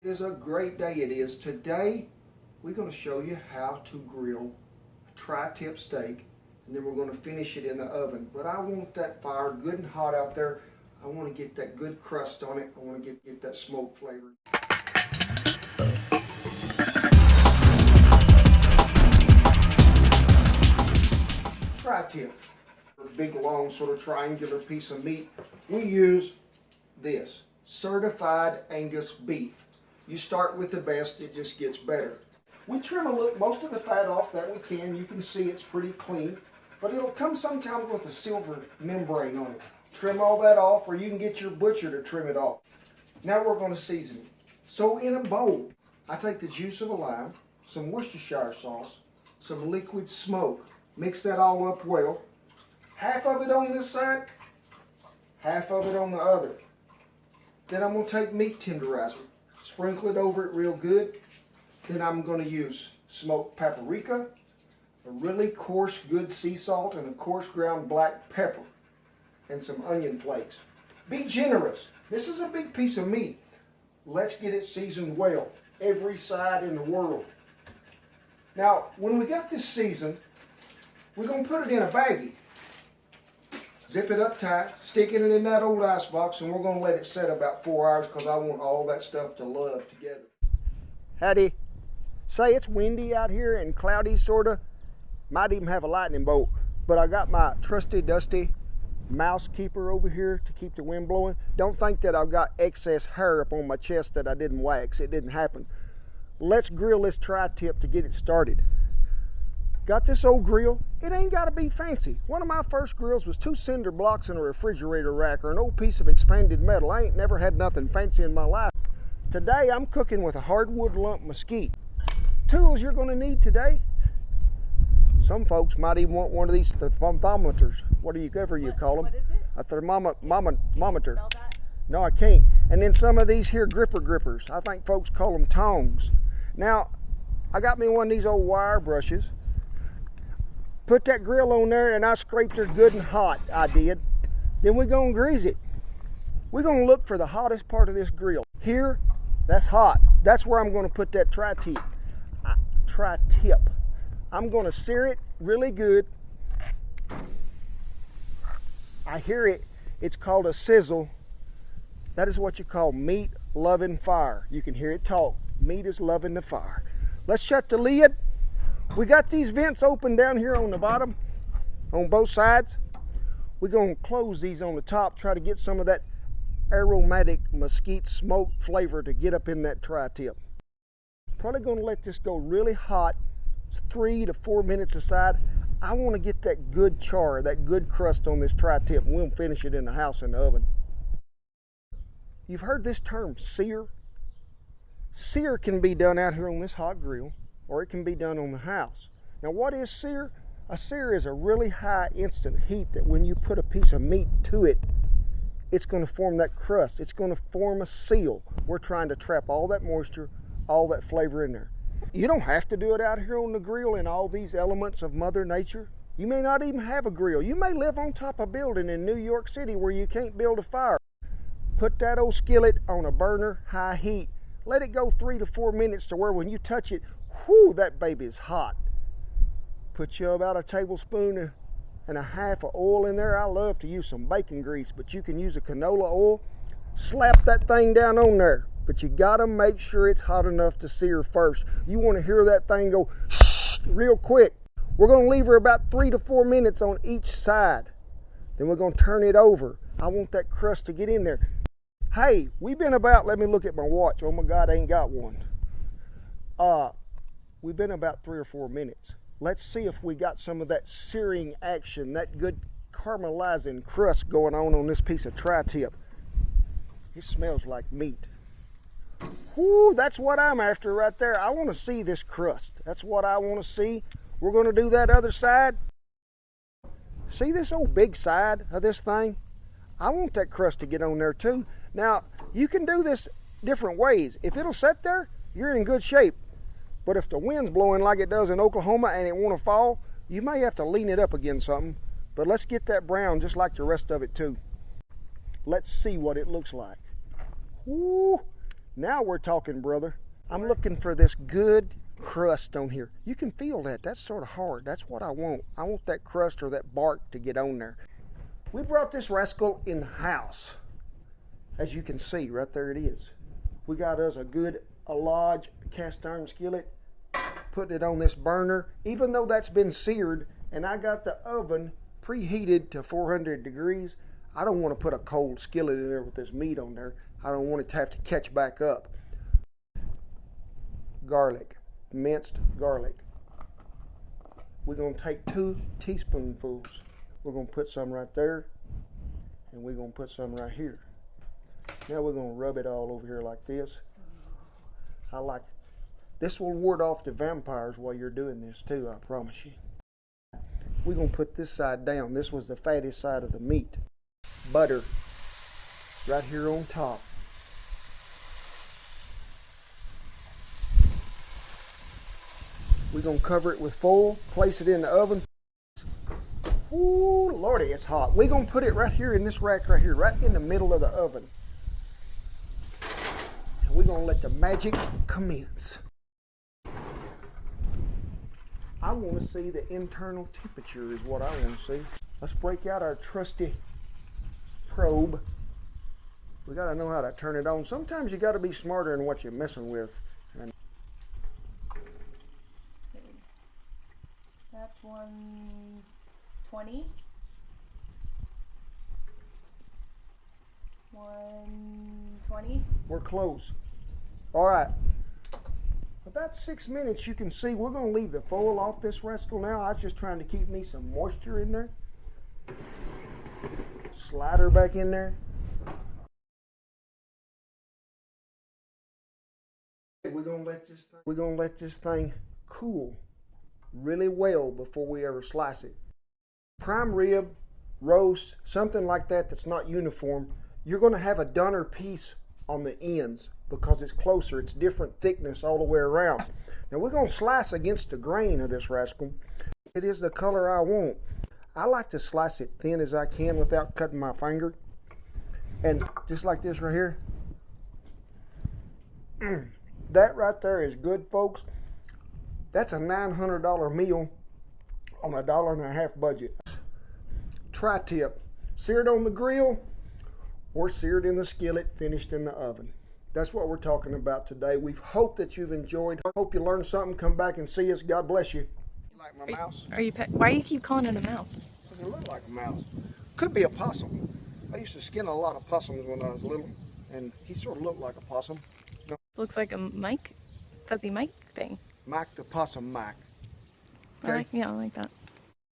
It is a great day it is. Today we're going to show you how to grill a tri-tip steak, and then we're going to finish it in the oven. But I want that fire good and hot out there. I want to get that good crust on it. I want to get that smoke flavor. Tri-tip, a big long sort of triangular piece of meat. We use this certified Angus beef. You start with the best, it just gets better. We trim most of the fat off that we can. You can see it's pretty clean, but it'll come sometimes with a silver membrane on it. Trim all that off, or you can get your butcher to trim it off. Now we're going to season it. So in a bowl, I take the juice of a lime, some Worcestershire sauce, some liquid smoke. Mix that all up well. Half of it on this side, half of it on the other. Then I'm going to take meat tenderizer, sprinkle it over it real good. Then I'm going to use smoked paprika, a really coarse good sea salt, and a coarse ground black pepper, and some onion flakes. Be generous. This is a big piece of meat. Let's get it seasoned well, every side in the world. Now, when we got this seasoned, we're going to put it in a baggie. Zip it up tight, stick it in that old ice box, and we're going to let it set about 4 hours because I want all that stuff to love together. Howdy. Say it's windy out here and cloudy sorta. Might even have a lightning bolt. But I got my trusty dusty mouse keeper over here to keep the wind blowing. Don't think that I've got excess hair up on my chest that I didn't wax. It didn't happen. Let's grill this tri-tip to get it started. Got this old grill. It ain't got to be fancy. One of my first grills was 2 cinder blocks and a refrigerator rack, or an old piece of expanded metal. I ain't never had nothing fancy in my life. Today I'm cooking with a hardwood lump mesquite. Tools you're going to need today. Some folks might even want one of these thermometers. Whatever you call them. What is it? A thermometer. Spell that? No, I can't. And then some of these here grippers. I think folks call them tongs. Now, I got me one of these old wire brushes. Put that grill on there and I scraped her good and hot, I did. Then we're going to grease it. We're going to look for the hottest part of this grill. Here, that's hot. That's where I'm going to put that tri-tip. I'm going to sear it really good. I hear it. It's called a sizzle. That is what you call meat loving fire. You can hear it talk. Meat is loving the fire. Let's shut the lid. We got these vents open down here on the bottom, on both sides. We're going to close these on the top, try to get some of that aromatic mesquite smoke flavor to get up in that tri-tip. Probably going to let this go really hot. It's 3 to 4 minutes aside. I want to get that good char, that good crust on this tri-tip, and we'll finish it in the house in the oven. You've heard this term, sear? Sear can be done out here on this hot grill, or it can be done on the house. Now what is sear? A sear is a really high instant heat that when you put a piece of meat to it, it's going to form that crust. It's going to form a seal. We're trying to trap all that moisture, all that flavor in there. You don't have to do it out here on the grill in all these elements of Mother Nature. You may not even have a grill. You may live on top of a building in New York City where you can't build a fire. Put that old skillet on a burner, high heat. Let it go 3 to 4 minutes to where when you touch it, whoo, that baby is hot. Put you about a tablespoon and a half of oil in there. I love to use some bacon grease, but you can use a canola oil. Slap that thing down on there, but you gotta make sure it's hot enough to sear first. You want to hear that thing go shh real quick. We're going to leave her about 3 to 4 minutes on each side. Then we're going to turn it over. I want that crust to get in there. Hey, we've been about, let me look at my watch. Oh my God, I ain't got one. We've been about 3 or 4 minutes. Let's see if we got some of that searing action, that good caramelizing crust going on this piece of tri-tip. It smells like meat. Whoo, that's what I'm after right there. I want to see this crust. That's what I want to see. We're going to do that other side. See this old big side of this thing? I want that crust to get on there too. Now, you can do this different ways. If it'll sit there, you're in good shape. But if the wind's blowing like it does in Oklahoma and it want to fall, you may have to lean it up against something. But let's get that brown just like the rest of it too. Let's see what it looks like. Woo! Now we're talking, brother. I'm looking for this good crust on here. You can feel that. That's sort of hard. That's what I want. I want that crust or that bark to get on there. We brought this rascal in the house. As you can see, right there it is. We got us a large cast iron skillet, putting it on this burner. Even though that's been seared, and I got the oven preheated to 400 degrees, I don't want to put a cold skillet in there with this meat on there. I don't want it to have to catch back up. Garlic, minced garlic. We're going to take 2 teaspoonfuls. We're going to put some right there, and we're going to put some right here. Now we're going to rub it all over here like this. I like it. This will ward off the vampires while you're doing this too, I promise you. We're going to put this side down. This was the fattest side of the meat. Butter right here on top. We're going to cover it with foil, place it in the oven. Ooh, Lordy, it's hot. We're going to put it right here in this rack right here, right in the middle of the oven. And we're going to let the magic commence. I want to see the internal temperature is what I want to see. Let's break out our trusty probe. We got to know how to turn it on. Sometimes you got to be smarter in what you're messing with. And that's 120. 120. We're close. All right. About 6 minutes, you can see we're going to leave the foil off this rascal now. I was just trying to keep me some moisture in there. Slide her back in there. We're going to let this thing cool really well before we ever slice it. Prime rib, roast, something like that that's not uniform, you're going to have a dunner piece on the ends because it's closer. It's different thickness all the way around. Now we're going to slice against the grain of this rascal. It is the color I want. I like to slice it thin as I can without cutting my finger. And just like this right here. That right there is good, folks. That's a $900 meal on a $1.50 budget. Tri-tip, seared on the grill or seared in the skillet, finished in the oven. That's what we're talking about today. We hope that you've enjoyed. Hope you learned something. Come back and see us. God bless you. You like my mouse? Why do you keep calling it a mouse? Because it looks like a mouse. Could be a possum. I used to skin a lot of possums when I was little, and he sort of looked like a possum. You know? This looks like a Mike, fuzzy Mike thing. Mike the possum Mike. Okay? I like that.